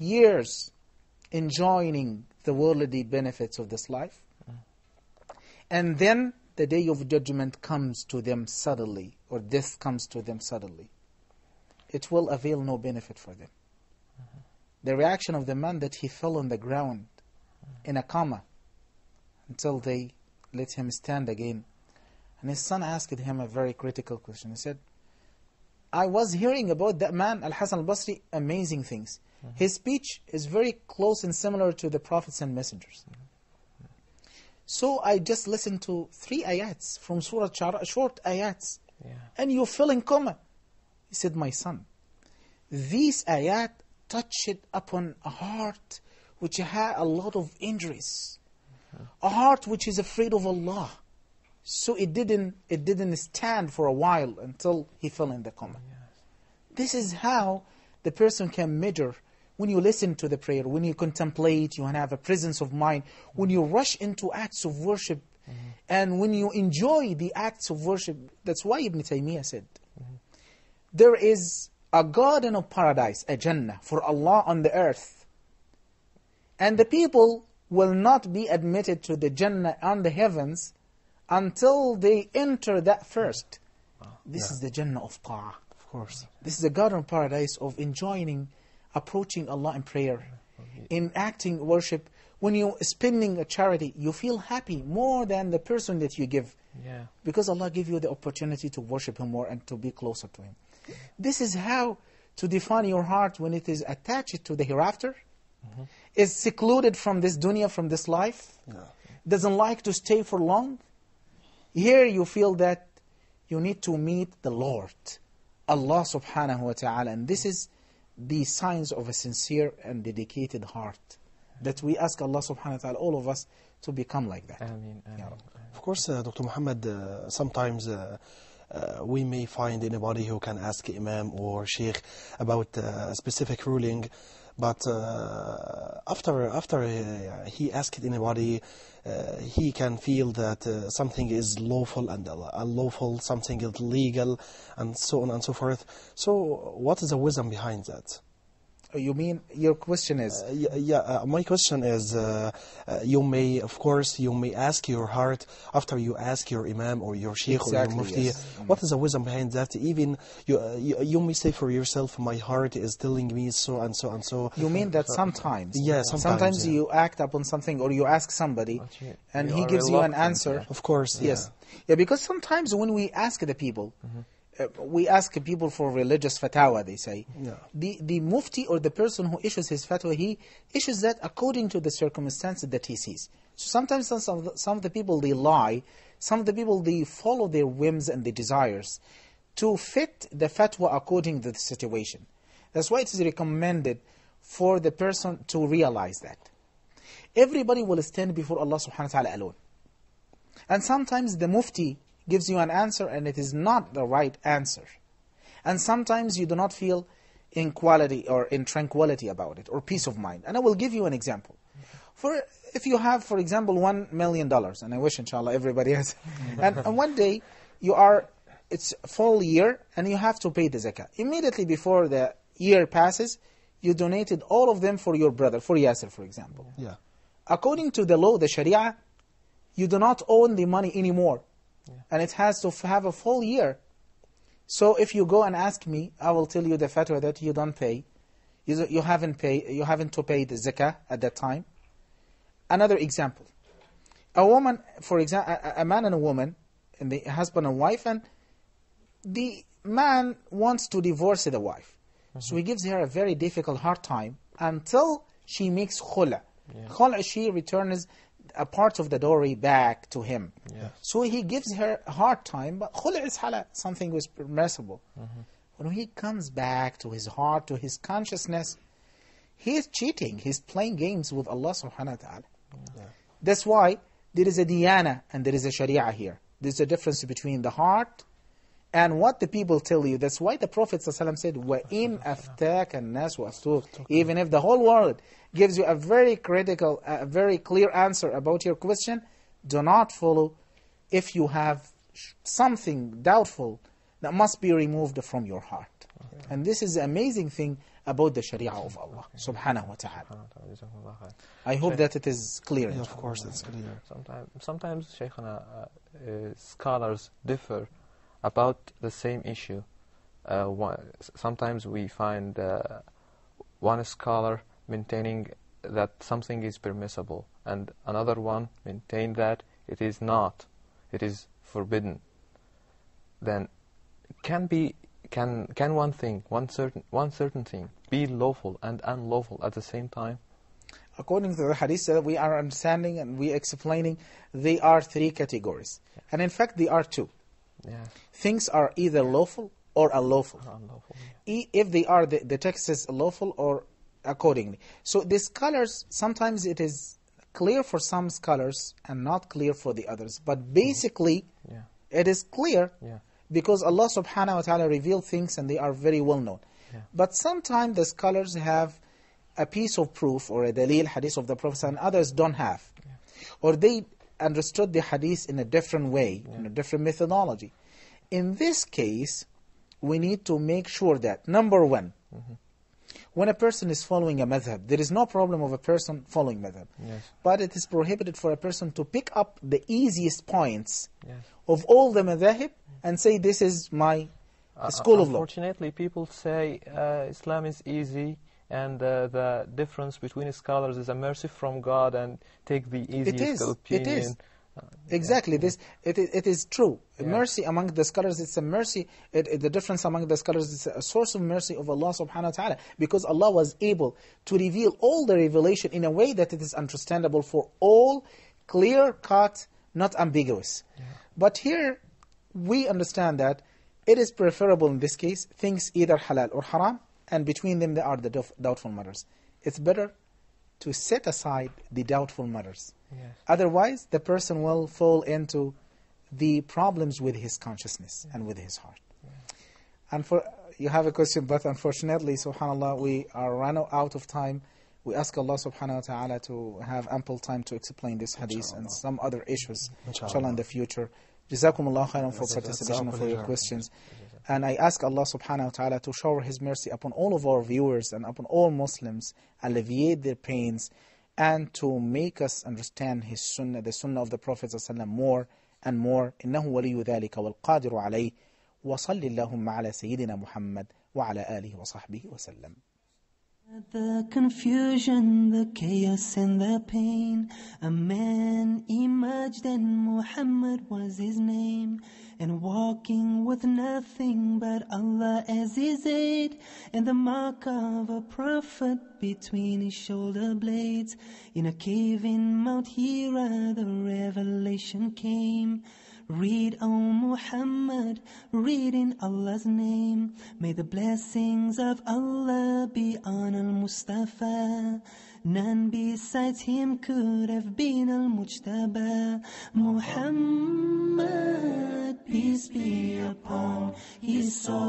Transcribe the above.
years enjoying the worldly benefits of this life, and then the day of judgment comes to them suddenly, or death comes to them suddenly, it will avail no benefit for them. The reaction of the man that he fell on the ground in a coma until they let him stand again. And his son asked him a very critical question. He said, I was hearing about that man, Al-Hasan al-Basri, amazing things. His speech is very close and similar to the prophets and messengers. So I just listened to 3 ayats from Surah Shara, short ayats. And you fell in coma. He said, my son, these ayat touched upon a heart which had a lot of injuries. A heart which is afraid of Allah. So it didn't stand for a while until he fell in the coma. This is how the person can measure when you listen to the prayer, when you contemplate, you have a presence of mind, when you rush into acts of worship, and when you enjoy the acts of worship. That's why Ibn Taymiyyah said, there is a garden of paradise, a Jannah, for Allah on the earth. And the people will not be admitted to the Jannah on the heavens until they enter that first. This is the Jannah of Ta'ah. Of course. This is a garden of paradise of enjoying, approaching Allah in prayer, in acting worship. When you're spending a charity, you feel happy more than the person that you give. Because Allah gave you the opportunity to worship Him more and to be closer to Him. This is how to define your heart when it is attached to the hereafter, is secluded from this dunya, from this life, doesn't like to stay for long. Here you feel that you need to meet the Lord, Allah subhanahu wa ta'ala. And this is the signs of a sincere and dedicated heart, that we ask Allah subhanahu wa ta'ala, all of us, to become like that. Ameen, ameen. Of course, Dr. Muhammad, sometimes we may find anybody who can ask Imam or Sheikh about a specific ruling, but after he asked anybody, he can feel that something is lawful and unlawful, something is legal, and so on and so forth. So what is the wisdom behind that? You mean, your question is? My question is, you may, of course, you may ask your heart after you ask your Imam or your Sheikh or your Mufti. What is the wisdom behind that? Even you may say for yourself, my heart is telling me so and so and so. You mean that sometimes? Yeah, sometimes. You act upon something, or you ask somebody, and he gives you an answer. Of course, yes. Yeah, because sometimes when we ask the people, we ask people for religious fatwa, they say. The mufti or the person who issues his fatwa, he issues that according to the circumstances that he sees. So sometimes some of the people, they lie. Some of the people, they follow their whims and their desires to fit the fatwa according to the situation. That's why it is recommended for the person to realize that everybody will stand before Allah subhanahu wa ta'ala alone. And sometimes the mufti gives you an answer and it is not the right answer. And sometimes you do not feel in quality or in tranquility about it, or peace of mind. And I will give you an example. If you have, for example, $1 million, and I wish inshallah everybody has, and one day it's full year and you have to pay the zakah. Immediately before the year passes, you donated all of them for your brother, for Yasser, for example. According to the law, the Sharia, you do not own the money anymore. And it has to have a full year. So if you go and ask me, I will tell you the fatwa that you don't pay. You haven't to pay the zakah at that time. Another example. A woman, for example, a man and a woman, and the husband and wife, and the man wants to divorce the wife. So he gives her a very difficult, hard time until she makes khula. Khula, she returns a part of the dowry back to him. So he gives her a hard time, but khula is halal, something was permissible. When he comes back to his heart, to his consciousness, he is cheating, he's playing games with Allah subhanahu wa ta'ala. That's why there is a diyana and there is a sharia here. There's a difference between the heart and what the people tell you. That's why the Prophet ﷺ said, وَإِنْ أَفْتَاكَ النَّاسُ وَأَفْتُوكَ. Even if the whole world gives you a very critical, a very clear answer about your question, do not follow if you have something doubtful that must be removed from your heart. And this is an amazing thing about the Sharia of Allah subhanahu wa ta'ala. I hope that it is clear. Yeah, of course, it's clear. Sometimes, Shaykhana, scholars differ about the same issue. Sometimes we find one scholar maintaining that something is permissible, and another one maintain that it is not, it is forbidden. Then can one certain thing be lawful and unlawful at the same time? According to the hadith that we are understanding and we explaining, they are three categories. And in fact, they are two. Things are either lawful or unlawful. If they are, the text is lawful or accordingly. So the scholars, sometimes it is clear for some scholars and not clear for the others. But basically, it is clear because Allah subhanahu wa ta'ala revealed things and they are very well known. But sometimes the scholars have a piece of proof or a dalil, hadith of the Prophet, and others don't have. Or they understood the hadith in a different way, in a different methodology. In this case, we need to make sure that, number one, when a person is following a madhab, there is no problem of a person following madhab. But it is prohibited for a person to pick up the easiest points of all the madhab and say, this is my school of law. Unfortunately, people say Islam is easy, and the difference between scholars is a mercy from God, and take the easiest opinion. It is. Exactly. It is true. Mercy among the scholars, it's a mercy. The difference among the scholars is a source of mercy of Allah subhanahu wa ta'ala, because Allah was able to reveal all the revelation in a way that it is understandable for all, clear-cut, not ambiguous. But here, we understand that it is preferable in this case, things either halal or haram, and between them there are the doubtful matters. It's better to set aside the doubtful matters. Otherwise, the person will fall into the problems with his consciousness and with his heart. And you have a question, but unfortunately, subhanAllah, we are running out of time. We ask Allah subhanahu wa ta'ala to have ample time to explain this hadith and some other issues, inshallah, in the future. Jazakumullah khairan for participation and for your questions. And I ask Allah subhanahu wa ta'ala to shower His mercy upon all of our viewers and upon all Muslims, alleviate their pains, and to make us understand His sunnah, the sunnah of the Prophet ﷺ, more and more. إنه ولي ذلك والقادر عليه وصل اللهم على سيدنا محمد وعلى آله وصحبه وسلم. The confusion, the chaos and the pain, a man emerged and Muhammad was his name, and walking with nothing but Allah as his aid, and the mark of a prophet between his shoulder blades. In a cave in Mount Hira the revelation came. Read, O Muhammad, read in Allah's name. May the blessings of Allah be on Al-Mustafa. None besides him could have been Al-Mujtaba. Muhammad, peace be upon his soul.